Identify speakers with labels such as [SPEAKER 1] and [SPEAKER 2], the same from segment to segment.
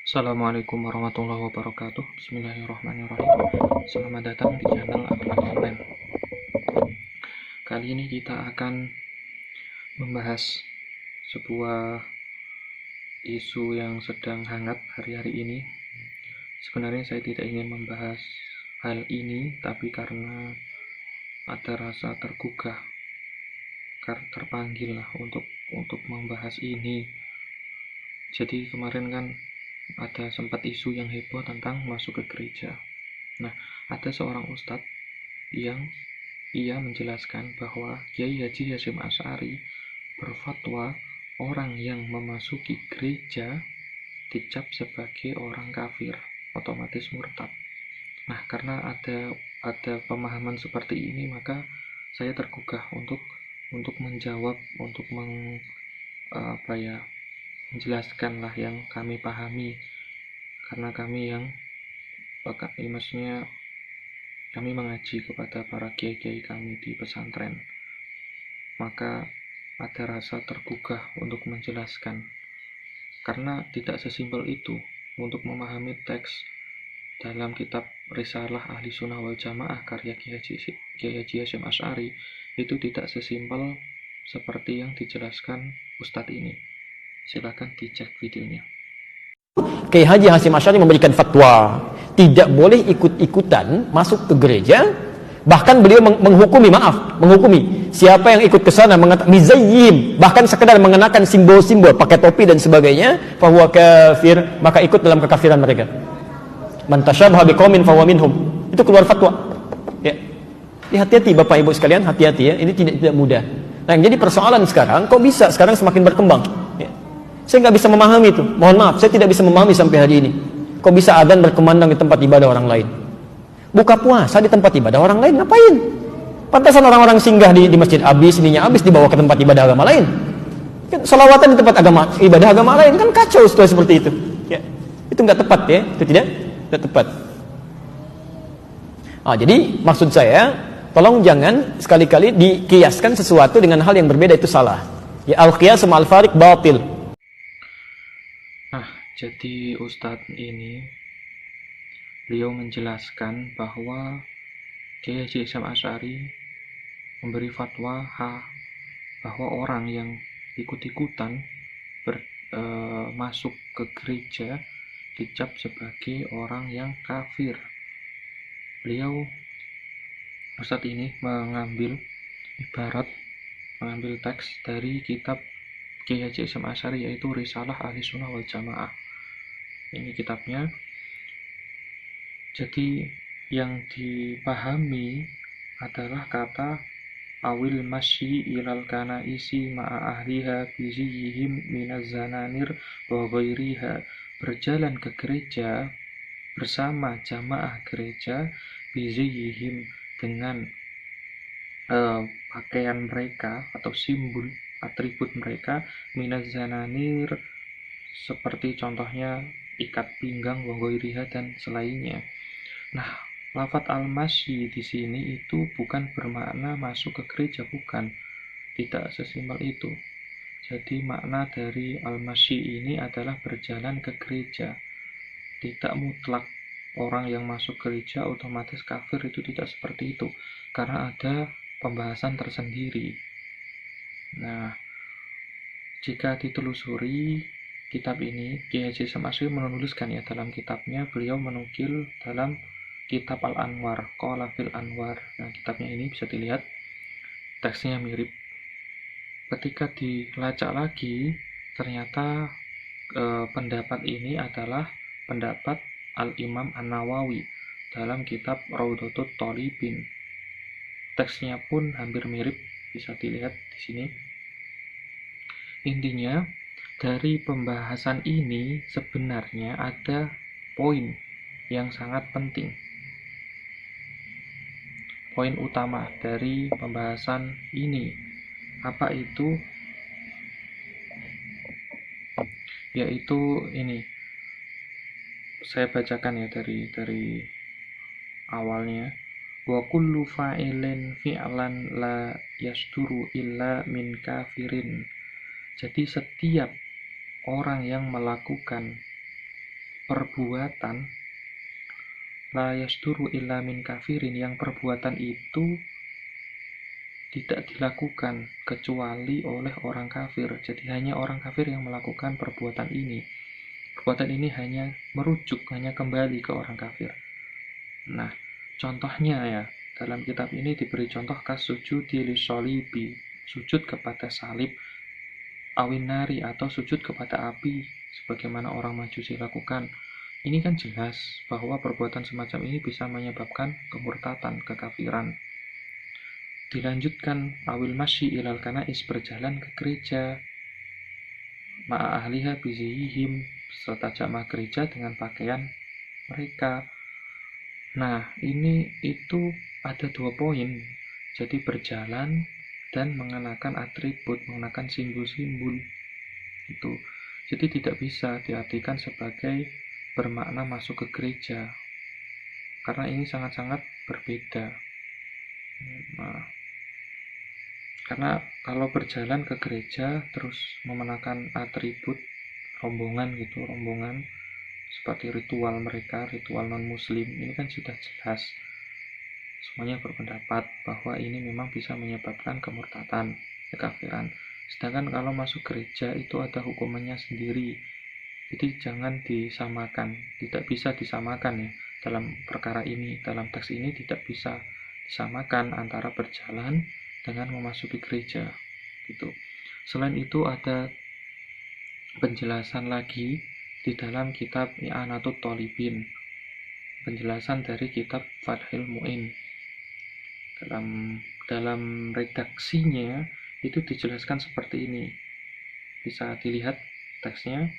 [SPEAKER 1] Assalamualaikum warahmatullahi wabarakatuh. Bismillahirrahmanirrahim. Selamat datang di channel Akhlak Online. Kali ini kita akan membahas sebuah isu yang sedang hangat hari-hari ini. Sebenarnya saya tidak ingin membahas hal ini, tapi karena ada rasa tergugah, terpanggil lah untuk membahas ini. Jadi kemarin kan ada sempat isu yang heboh tentang masuk ke gereja. Nah, ada seorang ustadz yang ia menjelaskan bahwa Kiai Haji Hasyim Asy'ari berfatwa orang yang memasuki gereja dicap sebagai orang kafir, otomatis murtad. Nah, karena ada pemahaman seperti ini, maka saya tergugah untuk menjawab, untuk menjelaskanlah yang kami pahami, karena kami yang maksudnya kami mengaji kepada para kiai-kiai kami di pesantren, maka ada rasa tergugah untuk menjelaskan, karena tidak sesimpel itu untuk memahami teks dalam kitab Risalah Ahli Sunnah wal Jamaah karya Kiai Haji Hasyim Asy'ari. Itu tidak sesimpel seperti yang dijelaskan Ustadz ini. Silakan dicek videonya.
[SPEAKER 2] Kiai Haji Hasyim Asy'ari memberikan fatwa tidak boleh ikut-ikutan masuk ke gereja. Bahkan beliau menghukumi siapa yang ikut ke sana mizayyim, bahkan sekedar mengenakan simbol-simbol, pakai topi dan sebagainya, fahuwa kafir, maka ikut dalam kekafiran mereka. Man tasyabaha biqaumin fahuwa minhum. Itu keluar fatwa. Ya. Hati-hati Bapak Ibu sekalian, hati-hati ya. Ini tidak mudah. Nah, yang jadi persoalan sekarang, kok bisa sekarang semakin berkembang? Ya. Saya nggak bisa memahami itu. Mohon maaf, saya tidak bisa memahami sampai hari ini. Kok bisa adzan berkumandang di tempat ibadah orang lain? Buka puasa di tempat ibadah orang lain, ngapain? Pantasan orang-orang singgah di masjid habis, ininya habis, dibawa ke tempat ibadah agama lain. Kan selawatan di tempat ibadah agama lain, kan kacau situasi seperti itu. Ya. Itu nggak tepat ya, itu tidak tepat. Jadi maksud saya, tolong jangan sekali-kali dikiaskan sesuatu dengan hal yang berbeda, itu salah. Ya, al-qiyas ma'al fariq batil.
[SPEAKER 1] Nah, jadi Ustadz ini beliau menjelaskan bahwa Kiai Haji Hasyim Asy'ari memberi fatwa bahwa orang yang ikut-ikutan masuk ke gereja dicap sebagai orang yang kafir. Ustadz ini mengambil teks dari kitab Kiai Haji Hasyim Asy'ari, yaitu Risalah Ahli Sunnah wal Jamaah. Ini kitabnya. Jadi yang dipahami adalah kata awil masyi ilal kanaisi ma'a ahliha biziyihim minaz zananir wa ghairiha, berjalan ke gereja bersama jamaah gereja, biziyihim, dengan pakaian mereka atau simbol atribut mereka, minaz zananir, seperti contohnya ikat pinggang, wa ghairiha, dan selainnya. Nah, lafadz al-masyi di sini itu bukan bermakna masuk ke gereja, bukan. Tidak sesimpel itu. Jadi makna dari al-masyi ini adalah berjalan ke gereja. Tidak mutlak orang yang masuk gereja otomatis kafir, itu tidak seperti itu. Karena ada pembahasan tersendiri. Nah, jika ditelusuri kitab ini, Kiai Haji Hasyim Asy'ari menuliskan ya dalam kitabnya, beliau menukil dalam Kitab Al-Anwar, Qala fil Anwar. Nah, kitabnya ini bisa dilihat teksnya mirip. Ketika dilacak lagi, ternyata pendapat ini adalah pendapat Al-Imam An-Nawawi dalam kitab Raudhatut Thalibin. Teksnya pun hampir mirip, bisa dilihat di sini. Intinya, dari pembahasan ini sebenarnya ada poin yang sangat penting. Poin utama dari pembahasan ini, apa itu? Yaitu ini, saya bacakan ya dari awalnya. Wa kullu fa'ilin fi'lan la yasduru illa min kafirin. Jadi setiap orang yang melakukan perbuatan la yasduru illa min kafirin, yang perbuatan itu tidak dilakukan kecuali oleh orang kafir. Jadi hanya orang kafir yang melakukan perbuatan ini. Perbuatan ini hanya merujuk, hanya kembali ke orang kafir. Nah, contohnya ya, dalam kitab ini diberi contoh kasujudi lisolibi, sujud kepada salib, awinari atau sujud kepada api, sebagaimana orang Majusi lakukan. Ini kan jelas bahwa perbuatan semacam ini bisa menyebabkan kemurtatan, kekafiran. Dilanjutkan awil masyi ilal kanais, berjalan ke gereja, ma'a ahliha bizihim, serta jamaah gereja dengan pakaian mereka. Nah, ini itu ada 2 poin. Jadi berjalan dan mengenakan atribut, mengenakan simbol-simbol itu. Jadi tidak bisa diartikan sebagai bermakna masuk ke gereja, karena ini sangat-sangat berbeda. Nah, karena kalau berjalan ke gereja terus mengenakan atribut rombongan gitu, rombongan seperti ritual mereka, ritual non-muslim, ini kan sudah jelas semuanya berpendapat bahwa ini memang bisa menyebabkan kemurtatan, kekafiran. Sedangkan kalau masuk gereja itu ada hukumannya sendiri. Jadi jangan disamakan, tidak bisa disamakan ya dalam perkara ini, dalam teks ini tidak bisa disamakan antara berjalan dengan memasuki gereja gitu. Selain itu ada penjelasan lagi di dalam kitab I'anatut Thalibin, penjelasan dari kitab Fathul Mu'in. Dalam redaksinya itu dijelaskan seperti ini. Bisa dilihat teksnya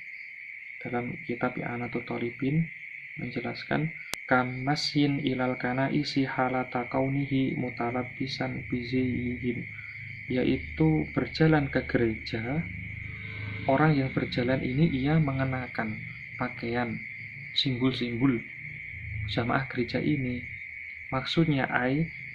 [SPEAKER 1] dalam kitab I'anatut Thalibin, menjelaskan kamasyin ilal kanaisi halata kaunihi mutalabbisan bizihim, yaitu berjalan ke gereja. Orang yang berjalan ini ia mengenakan pakaian simbol-simbol jamaah gereja ini. Maksudnya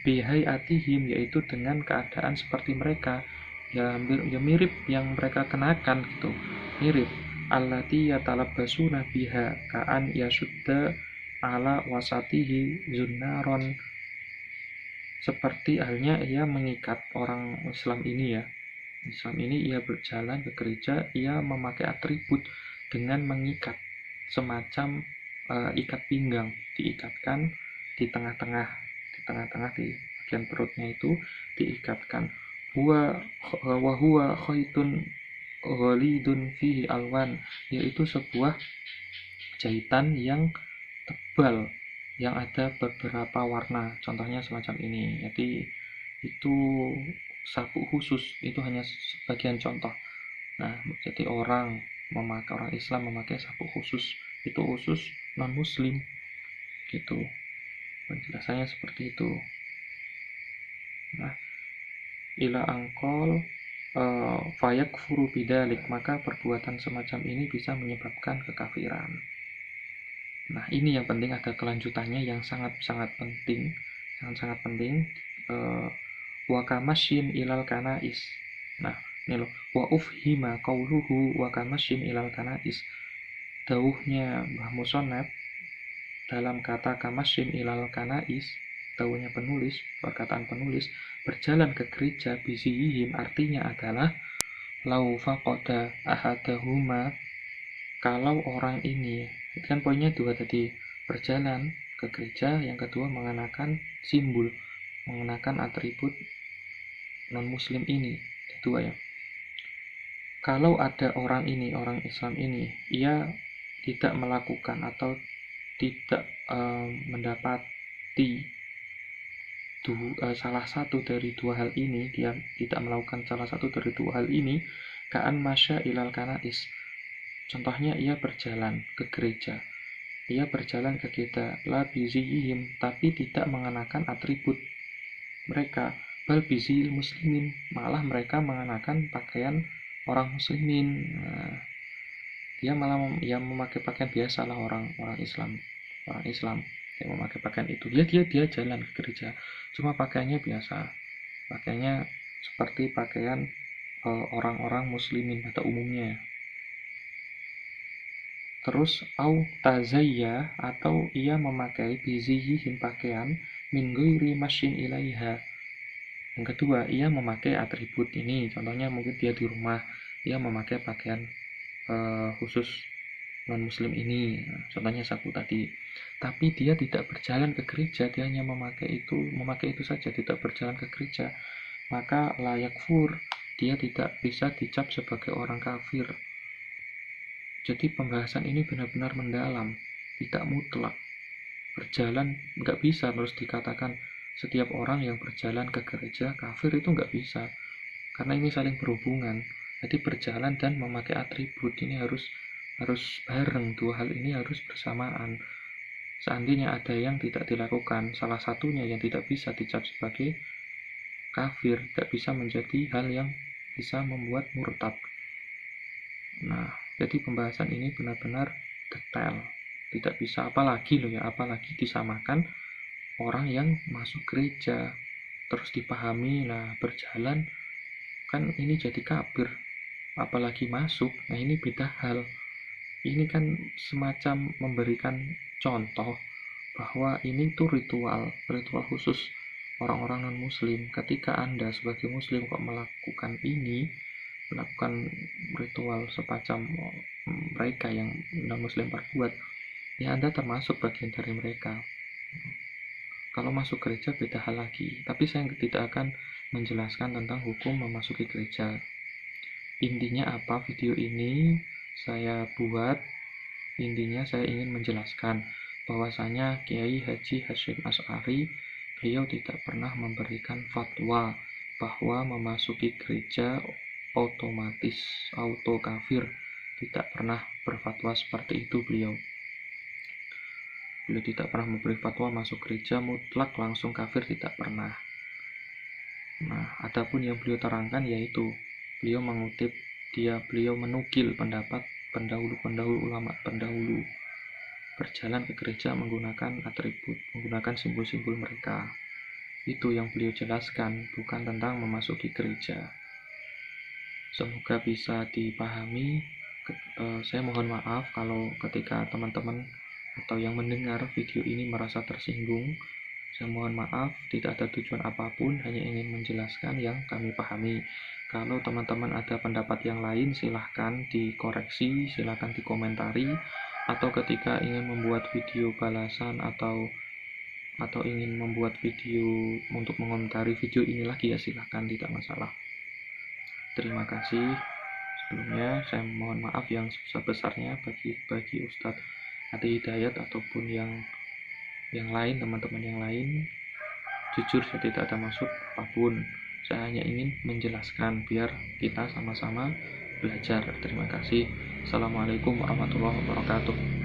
[SPEAKER 1] bihai atihim, yaitu dengan keadaan seperti mereka, ya mirip yang mereka kenakan gitu, mirip allati yatalabbasuna biha ka'an yasudda ala wasatihi zunnaron, seperti halnya ia mengikat orang Islam ini ya. Islam ini ia berjalan ke gereja, ia memakai atribut dengan mengikat semacam ikat pinggang, diikatkan di tengah-tengah di bagian perutnya itu diikatkan. Huwa khaitun ghalidun fihi alwan, yaitu sebuah jahitan yang tebal yang ada beberapa warna, contohnya semacam ini. Jadi itu sabuk khusus, itu hanya sebagian contoh. Nah, jadi orang Islam memakai sabuk khusus, itu khusus non muslim gitu. Penjelasannya seperti itu. Nah, ila angkol fayak furu bidalik, maka perbuatan semacam ini bisa menyebabkan kekafiran. Nah, ini yang penting, ada kelanjutannya yang sangat-sangat penting, sangat-sangat penting. Wa kamasyin ilal kanais. Nah, ini loh, wa ufhima qauluhu wa kamasyin ilal kanais. Dawuhnya Mbah Musonab dalam kata kamasyin ilal kanais, dawuhnya penulis, perkataan penulis, berjalan ke gereja bisihim, artinya adalah lau faqada ahadahuma, kalau orang ini, kan poinnya 2 tadi, berjalan ke gereja, yang kedua mengenakan simbol, mengenakan atribut non muslim ini, kedua ya. Kalau ada orang ini, orang Islam ini, ia tidak melakukan atau tidak mendapati salah satu dari 2 hal ini, dia tidak melakukan salah satu dari 2 hal ini, ka'an masya ilal kanais. Contohnya ia berjalan ke gereja, ia berjalan ke kita, la bizihim, tapi tidak mengenakan atribut mereka, bal bizil muslimin, malah mereka mengenakan pakaian orang muslimin. Nah, dia malah memakai pakaian biasa lah, orang Islam yang memakai pakaian itu, dia jalan ke gereja, cuma pakaiannya biasa, pakaiannya seperti pakaian orang-orang muslimin pada umumnya. Terus au tazayya, atau ia memakai bizihin pakaian min ghairi masyin ilaiha. Yang kedua, ia memakai atribut ini. Contohnya mungkin dia di rumah, dia memakai pakaian khusus non-muslim ini. Nah, contohnya sapu tadi. Tapi dia tidak berjalan ke gereja, dia hanya memakai itu saja, tidak berjalan ke gereja. Maka layak fur, dia tidak bisa dicap sebagai orang kafir. Jadi pembahasan ini benar-benar mendalam, tidak mutlak. Berjalan nggak bisa terus dikatakan setiap orang yang berjalan ke gereja kafir, itu nggak bisa. Karena ini saling berhubungan. Jadi berjalan dan memakai atribut ini harus bareng, dua hal ini harus bersamaan. Seandainya ada yang tidak dilakukan, salah satunya yang tidak bisa dicap sebagai kafir, tidak bisa menjadi hal yang bisa membuat murtad. Nah, jadi pembahasan ini benar-benar detail, tidak bisa apalagi disamakan orang yang masuk gereja terus dipahami, nah berjalan kan ini jadi kafir, apalagi masuk, nah ini beda hal. Ini kan semacam memberikan contoh bahwa ini tuh ritual khusus orang-orang non muslim. Ketika Anda sebagai muslim kok melakukan ritual semacam mereka yang non muslim perbuat, ya Anda termasuk bagian dari mereka. Kalau masuk gereja beda hal lagi, tapi saya tidak akan menjelaskan tentang hukum memasuki gereja. Intinya apa video ini saya buat? Intinya saya ingin menjelaskan bahwasanya Kiai Haji Hasyim Asy'ari, beliau tidak pernah memberikan fatwa bahwa memasuki gereja otomatis auto kafir. Tidak pernah berfatwa seperti itu beliau. Beliau tidak pernah memberi fatwa masuk gereja mutlak langsung kafir, tidak pernah. Nah, adapun yang beliau terangkan yaitu beliau menukil pendapat pendahulu ulama pendahulu, berjalan ke gereja menggunakan atribut, menggunakan simbol-simbol mereka. Itu yang beliau jelaskan, bukan tentang memasuki gereja. Semoga bisa dipahami. Saya mohon maaf kalau ketika teman-teman atau yang mendengar video ini merasa tersinggung. Saya mohon maaf, tidak ada tujuan apapun, hanya ingin menjelaskan yang kami pahami. Kalau teman-teman ada pendapat yang lain, silahkan dikoreksi, silahkan dikomentari, atau ketika ingin membuat video balasan atau ingin membuat video untuk mengomentari video ini lagi, ya silahkan, tidak masalah. Terima kasih. Sebelumnya saya mohon maaf yang sebesar-besarnya bagi Ustadz Adi Hidayat ataupun yang lain, teman-teman yang lain. Jujur saya tidak ada maksud apapun, saya hanya ingin menjelaskan biar kita sama-sama belajar. Terima kasih. Assalamualaikum warahmatullahi wabarakatuh.